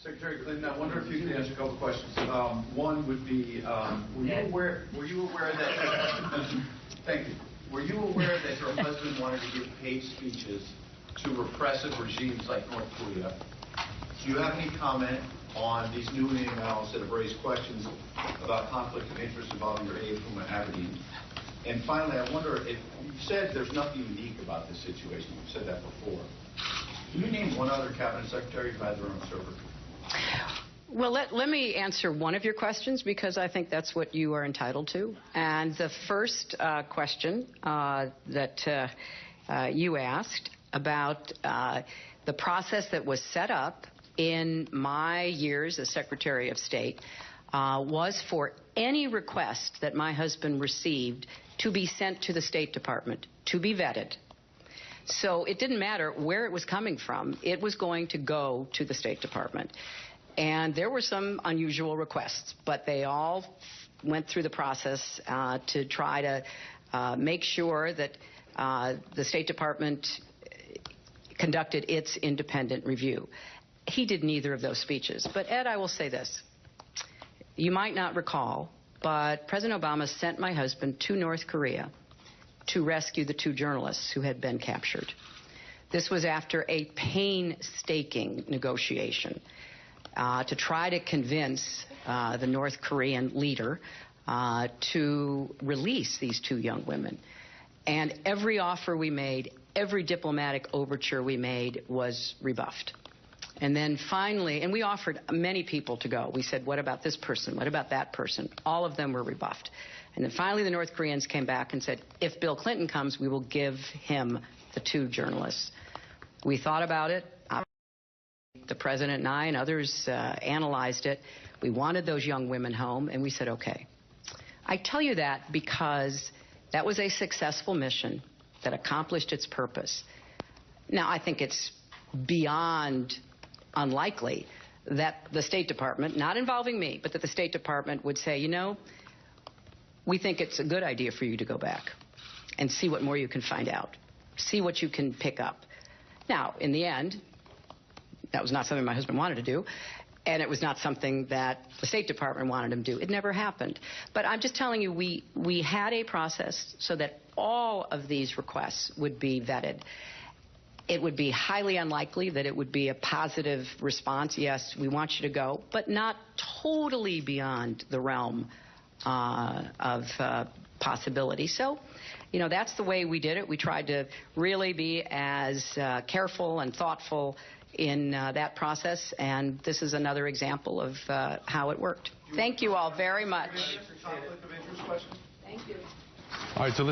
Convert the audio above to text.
Secretary Clinton, I wonder if you could answer a couple of questions. One would be, were you aware that, thank you, were you aware that your husband wanted to give paid speeches to repressive regimes like North Korea? Do you have any comment on these new emails that have raised questions about conflict of interest involving your aide from Aberdeen? And finally, I wonder if you said there's nothing unique about this situation. You've said that before. Can you name one other cabinet secretary who had their own server? Well, let me answer one of your questions because I think that's what you are entitled to. And the first question that you asked about the process that was set up in my years as Secretary of State was for any request that my husband received to be sent to the State Department, to be vetted. So it didn't matter where it was coming from. It was going to go to the State Department. And there were some unusual requests, but they all went through the process to try to make sure that the State Department conducted its independent review. He did neither of those speeches. But, Ed, I will say this. You might not recall, but President Obama sent my husband to North Korea to rescue the 2 journalists who had been captured. This was after a painstaking negotiation to try to convince the North Korean leader to release these 2 young women. And every offer we made, every diplomatic overture we made was rebuffed. And then finally, and we offered many people to go. We said, what about this person? What about that person? All of them were rebuffed. And then finally the North Koreans came back and said, if Bill Clinton comes, we will give him the 2 journalists. We thought about it. The President and I and others analyzed it. We wanted those young women home, and we said, okay. I tell you that because that was a successful mission that accomplished its purpose. Now, I think it's beyond unlikely that the State Department, not involving me, but that the State Department would say, you know, we think it's a good idea for you to go back and see what more you can find out, see what you can pick up. Now, in the end, that was not something my husband wanted to do, and it was not something that the State Department wanted him to do. It never happened. But I'm just telling you, we had a process so that all of these requests would be vetted. It would be highly unlikely that it would be a positive response. Yes, we want you to go, but not totally beyond the realm of possibility. So, you know, that's the way we did it. We tried to really be as careful and thoughtful in that process, and this is another example of how it worked. Thank you all very much. Conflict of interest question? Thank you. All right, so